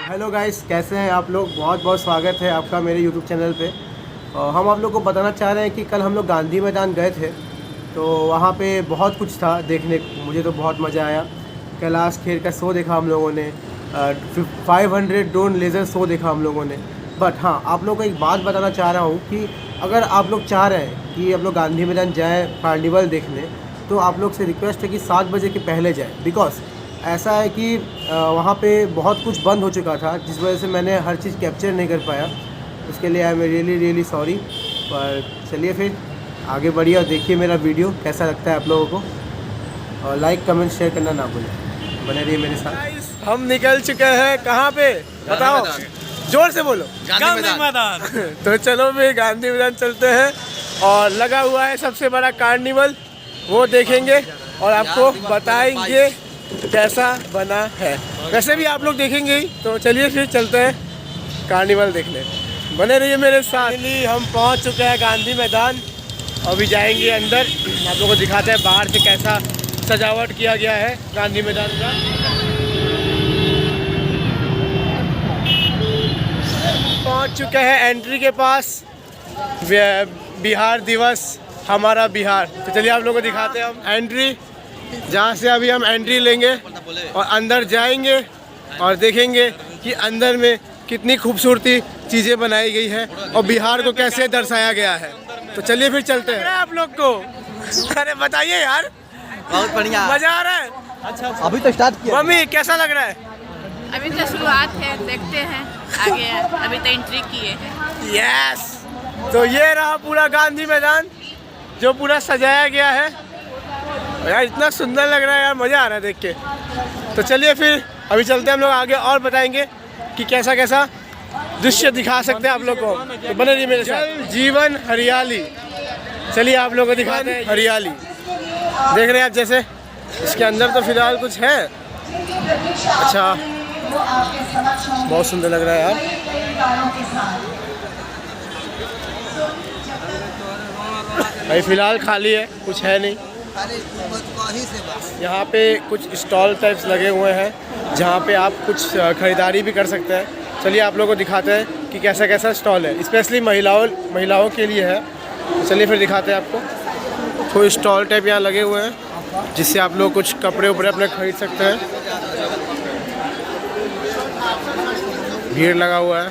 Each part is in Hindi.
हेलो गाइस, कैसे हैं आप लोग। बहुत बहुत स्वागत है आपका मेरे यूट्यूब चैनल पे। हम आप लोग को बताना चाह रहे हैं कि कल हम लोग गांधी मैदान गए थे, तो वहाँ पे बहुत कुछ था देखने को। मुझे तो बहुत मज़ा आया। कैलाश खेर का शो देखा हम लोगों ने, 500 ड्रोन लेज़र शो देखा हम लोगों ने। बट हाँ, आप लोग को एक बात बताना चाह रहा हूँ कि अगर आप लोग चाह रहे हैं कि आप लोग गांधी मैदान जाएँ कार्निवल देखने, तो आप लोग से रिक्वेस्ट है कि 7 बजे के पहले जाएँ। बिकॉज ऐसा है कि वहाँ पे बहुत कुछ बंद हो चुका था, जिस वजह से मैंने हर चीज़ कैप्चर नहीं कर पाया। उसके लिए आई एम रियली सॉरी। पर चलिए फिर आगे बढ़िए और देखिए मेरा वीडियो कैसा लगता है आप लोगों को, और लाइक कमेंट शेयर करना ना भूलें। बने रहिए मेरे साथ। हम निकल चुके हैं कहाँ पे बताओ, जोर से बोलो। गांधी मैदान। तो चलो फिर गांधी मैदान चलते हैं, और लगा हुआ है सबसे बड़ा कार्निवल, वो देखेंगे और आपको बताएंगे कैसा बना है। वैसे भी आप लोग देखेंगे ही, तो चलिए फिर चलते हैं कार्निवल देखने। बने रहिए मेरे साथ। हम पहुंच चुके हैं गांधी मैदान, अभी जाएंगे अंदर। आप लोगों को दिखाते हैं बाहर से कैसा सजावट किया गया है गांधी मैदान का। पहुंच चुके हैं एंट्री के पास, बिहार दिवस हमारा बिहार। तो चलिए आप लोगों को दिखाते हैं हम एंट्री, जहाँ से अभी हम एंट्री लेंगे और अंदर जाएंगे और देखेंगे कि अंदर में कितनी खूबसूरती चीज़ें बनाई गई है और बिहार को कैसे दर्शाया गया है। तो चलिए फिर चलते हैं। आप लोग को अरे बताइए यार, बहुत बढ़िया, मजा आ रहा है। अच्छा अभी तो स्टार्ट किया। मम्मी कैसा लग रहा है? अभी तो शुरुआत है, देखते हैं आगे। अभी तो एंट्री किए हैं। यस, तो ये रहा पूरा गांधी मैदान जो पूरा सजाया गया है। यार इतना सुंदर लग रहा है यार, मज़ा आ रहा है देख के। तो चलिए फिर अभी चलते हैं हम लोग आगे और बताएंगे कि कैसा कैसा दृश्य दिखा सकते हैं आप लोग को। तो बने रहिए मेरे साथ। जीवन हरियाली, चलिए आप लोग को दिखाते हैं हरियाली। देख रहे हैं आप, जैसे इसके अंदर तो फिलहाल कुछ है। अच्छा, बहुत सुंदर लग रहा है यार। भाई फिलहाल खाली है, कुछ है नहीं। यहाँ पे कुछ स्टॉल टाइप्स लगे हुए हैं जहाँ पे आप कुछ ख़रीदारी भी कर सकते हैं। चलिए आप लोगों को दिखाते हैं कि कैसा कैसा स्टॉल है। स्पेशली महिलाओं के लिए है। तो चलिए फिर दिखाते हैं आपको। कोई स्टॉल टाइप यहाँ लगे हुए हैं जिससे आप लोग कुछ कपड़े उपड़े अपने ख़रीद सकते हैं। भीड़ लगा हुआ है,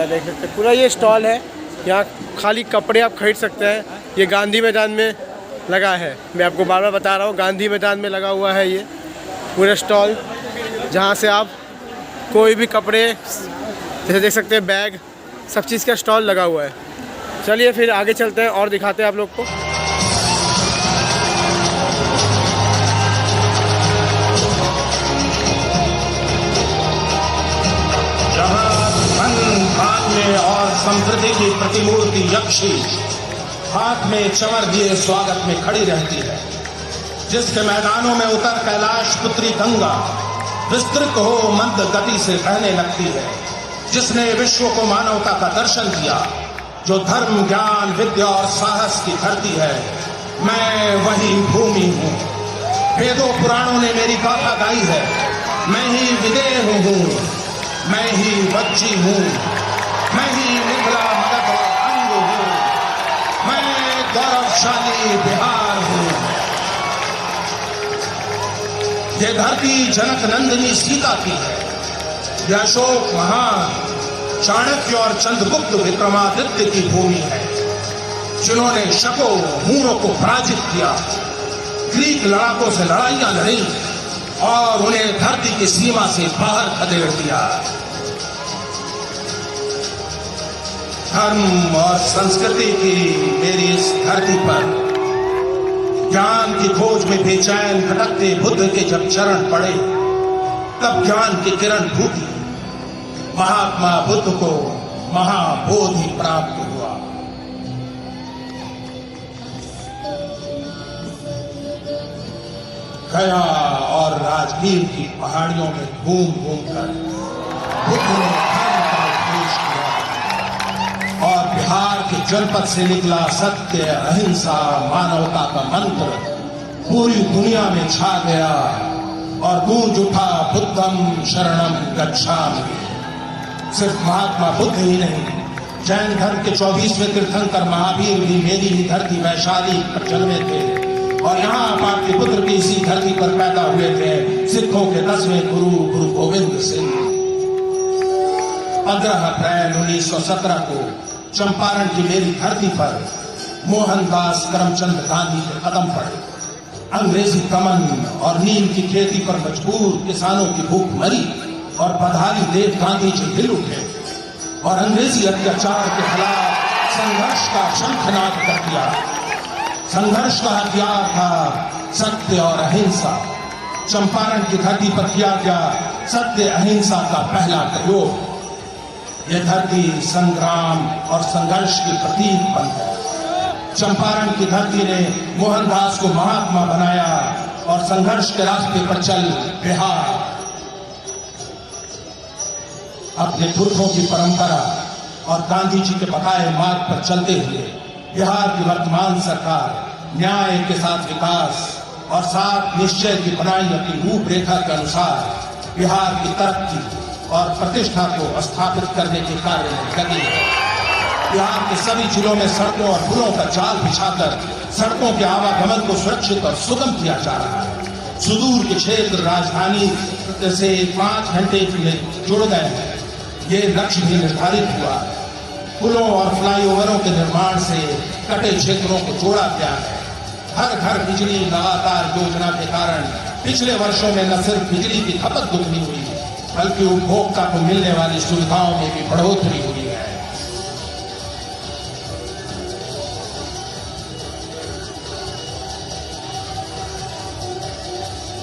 देख सकते हैं। पूरा ये स्टॉल है, यहाँ खाली कपड़े आप खरीद सकते हैं। ये गांधी मैदान में लगा है, मैं आपको बार बार बता रहा हूँ, गांधी मैदान में लगा हुआ है ये पूरा स्टॉल, जहाँ से आप कोई भी कपड़े, जैसे देख सकते हैं बैग, सब चीज़ का स्टॉल लगा हुआ है। चलिए फिर आगे चलते हैं और दिखाते हैं आप लोग को। और संस्कृति की प्रतिमूर्ति यक्षी हाथ में चमर दिए स्वागत में खड़ी रहती है, जिसके मैदानों में उतर कैलाश पुत्री गंगा विस्तृत हो मंद गति से बहने लगती है, जिसने विश्व को मानवता का दर्शन दिया, जो धर्म ज्ञान विद्या और साहस की धरती है। मैं वही भूमि हूँ, वेदों पुराणों ने मेरी गाथा गाई है। मैं ही विदेह हूँ, मैं ही वज्जी हूँ, मैं ही निखला मगध अंग हूँ, मैं गौरवशाली बिहार हूँ। ये धरती जनक नंदिनी सीता की है। यह अशोक महान, चाणक्य और चंद्रगुप्त विक्रमादित्य की भूमि है, जिन्होंने शकों हूरों को पराजित किया, ग्रीक लड़ाकों से लड़ाइयां लड़ी और उन्हें धरती की सीमा से बाहर खदेड़ दिया। धर्म और संस्कृति की मेरी इस धरती पर ज्ञान की खोज में बेचैन भटकते बुद्ध के जब चरण पड़े, तब ज्ञान की किरण फूटी। महात्मा बुद्ध को महाबोधि प्राप्त हुआ। गया और राजगीर की पहाड़ियों में घूम घूम कर बुद्ध ने धर्म का उपदेश किया, और बिहार के जनपद से निकला सत्य अहिंसा मानवता का मंत्र पूरी दुनिया में छा गया। और गूंज उठा बुद्धम शरणम गच्छामि। सिर्फ महात्मा बुद्ध ही नहीं, जैन धर्म के 24वें तीर्थंकर महावीर भी मेरी ही धरती वैशाली पर जन्मे थे और यहाँ पाटलिपुत्र की इसी धरती पर पैदा हुए थे सिखों के 10वें गुरु गुरु गोविंद सिंह। 15 अप्रैल 1917 को चंपारण की मेरी धरती पर मोहनदास करमचंद गांधी के कदम पड़े। अंग्रेजी कमन और नीम की खेती पर मजबूर किसानों की भूख मरी और बधारी देव गांधी जी हिल उठे और अंग्रेजी अत्याचार के खिलाफ संघर्ष का शंखनाद कर दिया। संघर्ष का हथियार था सत्य और अहिंसा। चंपारण की धरती पर किया गया सत्य अहिंसा का पहला प्रयोग। यह धरती संग्राम और संघर्ष की प्रतीक बन गई। चंपारण की धरती ने मोहनदास को महात्मा बनाया और संघर्ष के रास्ते पर चल बिहार अपने पुरखों की परंपरा और गांधी जी के बताए मार्ग पर चलते हुए बिहार की वर्तमान सरकार न्याय के साथ विकास और साथ निश्चय की बनाई अपनी रूपरेखा के अनुसार बिहार की तरक्की और प्रतिष्ठा को स्थापित करने के कार्य में लगी है। बिहार के सभी जिलों में सड़कों और पुलों का जाल बिछाकर सड़कों के आवागमन को सुरक्षित और सुगम किया जा रहा है। सुदूर के क्षेत्र राजधानी से 5 घंटे में जुड़ गए हैं, ये लक्ष्य भी निर्धारित हुआ। पुलों और फ्लाईओवरों के निर्माण से कटे क्षेत्रों को जोड़ा गया है। हर घर बिजली लगातार योजना के कारण पिछले वर्षों में न सिर्फ बिजली की खपत दुगनी हुई बल्कि उपभोक्ता को मिलने वाली सुविधाओं में भी बढ़ोतरी हुई है।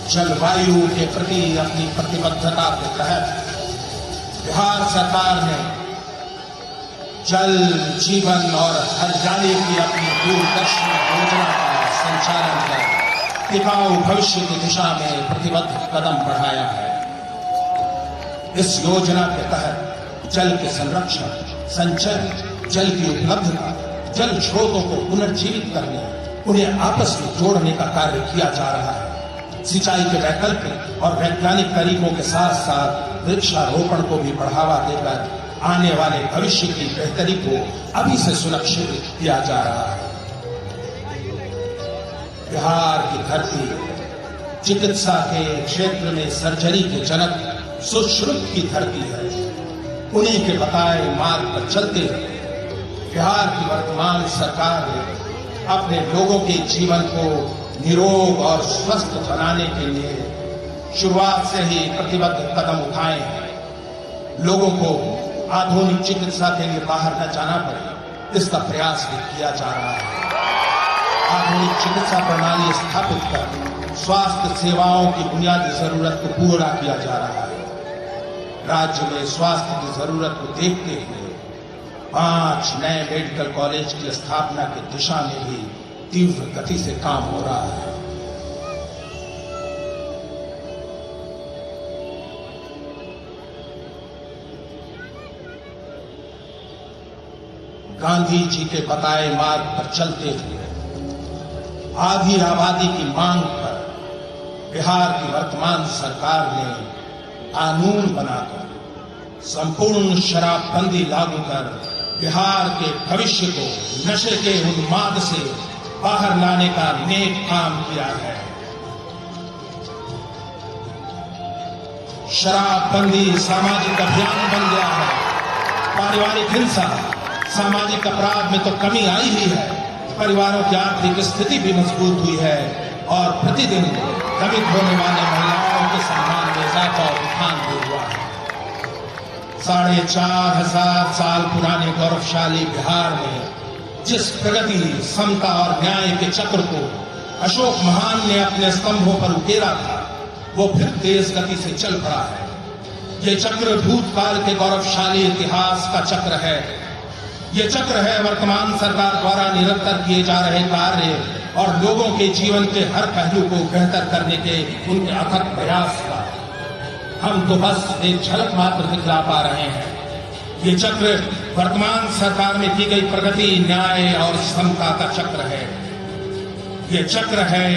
जलवायु के प्रति अपनी प्रतिबद्धता के तहत बिहार सरकार ने जल जीवन और हरियाली की अपनी दूरदर्शी योजना का संचालन कर टिकाऊ भविष्य की दिशा में प्रतिबद्ध कदम बढ़ाया है। इस योजना के तहत जल के संरक्षण, संचय, जल की उपलब्धता, जल स्रोतों को पुनर्जीवित करने, उन्हें आपस में जोड़ने का कार्य किया जा रहा है। सिंचाई के वैकल्पिक और वैज्ञानिक तरीकों के साथ साथ वृक्षारोपण को भी बढ़ावा देकर आने वाले भविष्य की बेहतरी को अभी से सुनिश्चित किया जा रहा है। बिहार की धरती चिकित्सा के क्षेत्र में सर्जरी के जनक सुश्रुत की धरती है। उन्हीं के बताए मार्ग पर चलते बिहार की वर्तमान सरकार ने अपने लोगों के जीवन को निरोग और स्वस्थ बनाने के लिए शुरुआत से ही प्रतिबद्ध कदम उठाए हैं। लोगों को आधुनिक चिकित्सा के लिए बाहर न जाना पड़े, इसका प्रयास भी किया जा रहा है। आधुनिक चिकित्सा प्रणाली स्थापित कर स्वास्थ्य सेवाओं की बुनियादी जरूरत को पूरा किया जा रहा है। राज्य में स्वास्थ्य की जरूरत को देखते हुए 5 नए मेडिकल कॉलेज की स्थापना की दिशा में भी तीव्र गति से काम हो रहा है। गांधी जी के बताए मार्ग पर चलते हुए आधी आबादी की मांग पर बिहार की वर्तमान सरकार ने कानून बनाकर संपूर्ण शराबबंदी लागू कर बिहार के भविष्य को नशे के उन्माद से बाहर लाने का नेक काम किया है। शराबबंदी सामाजिक अभियान बन गया है। पारिवारिक हिंसा, सामाजिक अपराध में तो कमी आई ही है। परिवारों की आर्थिक स्थिति भी मजबूत हुई है और प्रतिदिन दमित होने वाले महिलाओं के सम्मान में इजाफा और उत्थान भी हुआ है। 4,500 साल पुराने गौरवशाली बिहार में जिस प्रगति, समता और न्याय के चक्र को अशोक महान ने अपने स्तंभों पर उकेरा था, वो फिर तेज गति से चल पड़ा है। ये चक्र भूतकाल के गौरवशाली इतिहास का चक्र है। ये चक्र है वर्तमान सरकार द्वारा निरंतर किए जा रहे कार्य और लोगों के जीवन के हर पहलू को बेहतर करने के उनके अथक प्रयास का। हम तो बस एक झलक मात्र दिखला पा रहे हैं। ये चक्र वर्तमान सरकार में की गई प्रगति, न्याय और समता का चक्र है। ये चक्र है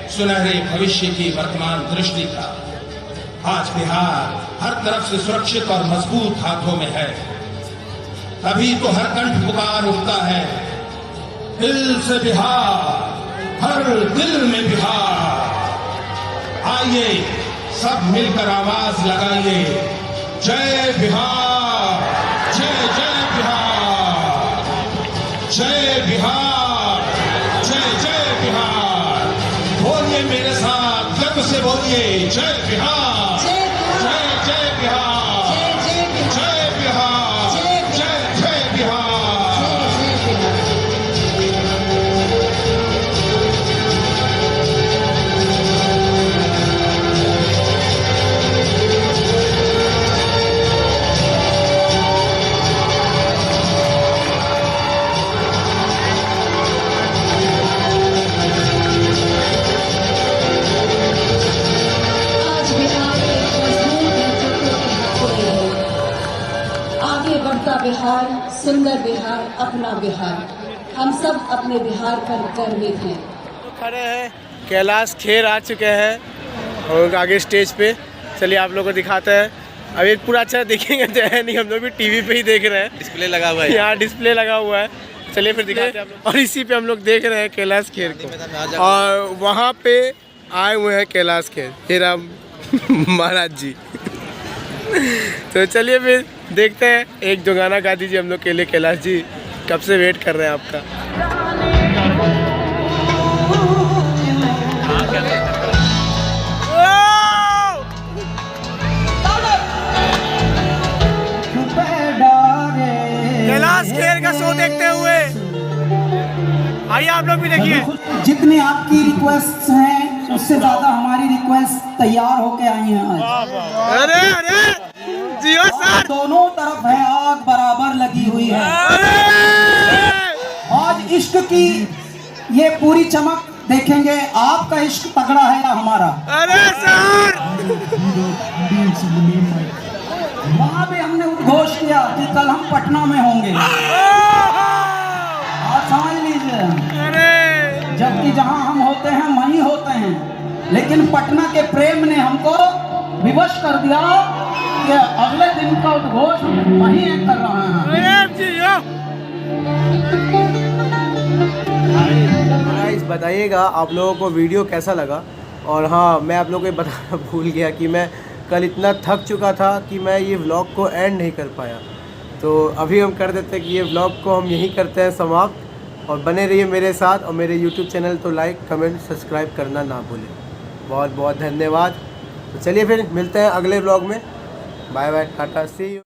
सुनहरे भविष्य की वर्तमान दृष्टि का। आज बिहार हर तरफ से सुरक्षित और मजबूत हाथों में है। तभी तो हर कंठ पुकार उठता है, दिल से बिहार, हर दिल में बिहार। आइए सब मिलकर आवाज लगाइए, जय बिहार, जय जय बिहार, जय बिहार, जय जय बिहार। बोलिए मेरे साथ, गर्व से बोलिए, जय बिहार, जय जय बिहार, जय बिहार, जय जय बिहार। बढ़ता बिहार, सुंदर बिहार, अपना बिहार। हम सब अपने बिहार पर गर्वित हैं। खड़े हैं, कैलाश खेर आ चुके हैं और आगे स्टेज पे। चलिए आप लोगों को दिखाते हैं। अभी पूरा अच्छा देखेंगे तो है नहीं, हम लोग भी टीवी पे ही देख रहे हैं। डिस्प्ले लगा हुआ है, यहाँ डिस्प्ले लगा हुआ है। चलिए फिर दिखाते हैं आप लोग। और इसी पे हम लोग देख रहे हैं कैलाश खेर को, और वहाँ पे आए हुए हैं कैलाश खेर, फिर हम महाराज जी। तो चलिए फिर देखते हैं, एक दो गाना गा दीजिए हम लोग के लिए कैलाश जी, कब से वेट कर रहे हैं आपका। कैलाश खेर का शो देखते हुए आइए आप लोग भी देखिए। जितनी आपकी रिक्वेस्ट हैं उससे ज्यादा हमारी रिक्वेस्ट तैयार होके आई हैं आज। अरे अरे जियो सर, दोनों तरफ है आग बराबर लगी हुई है। आज इश्क की ये पूरी चमक देखेंगे, आपका इश्क तगड़ा है या हमारा। अरे सर, वहाँ भी हमने उद्घोष किया कि कल हम पटना में होंगे, आप समझ लीजिए। जबकि जहाँ हम होते हैं वहीं होते हैं, लेकिन पटना के प्रेम ने हमको विवश कर दिया कि अगले दिन का उद्घोष वहीं कर रहे हैं। बताइएगा आप लोगों को वीडियो कैसा लगा। और हाँ, मैं आप लोगों को बताना भूल गया कि मैं कल इतना थक चुका था कि मैं ये व्लॉग को एंड नहीं कर पाया। तो अभी हम कर देते हैं कि ये व्लॉग को हम यहीं करते हैं समाप्त। और बने रहिए मेरे साथ, और मेरे YouTube चैनल तो लाइक कमेंट सब्सक्राइब करना ना भूलें। बहुत बहुत धन्यवाद। तो चलिए फिर मिलते हैं अगले व्लॉग में। Bye bye, tata, see you.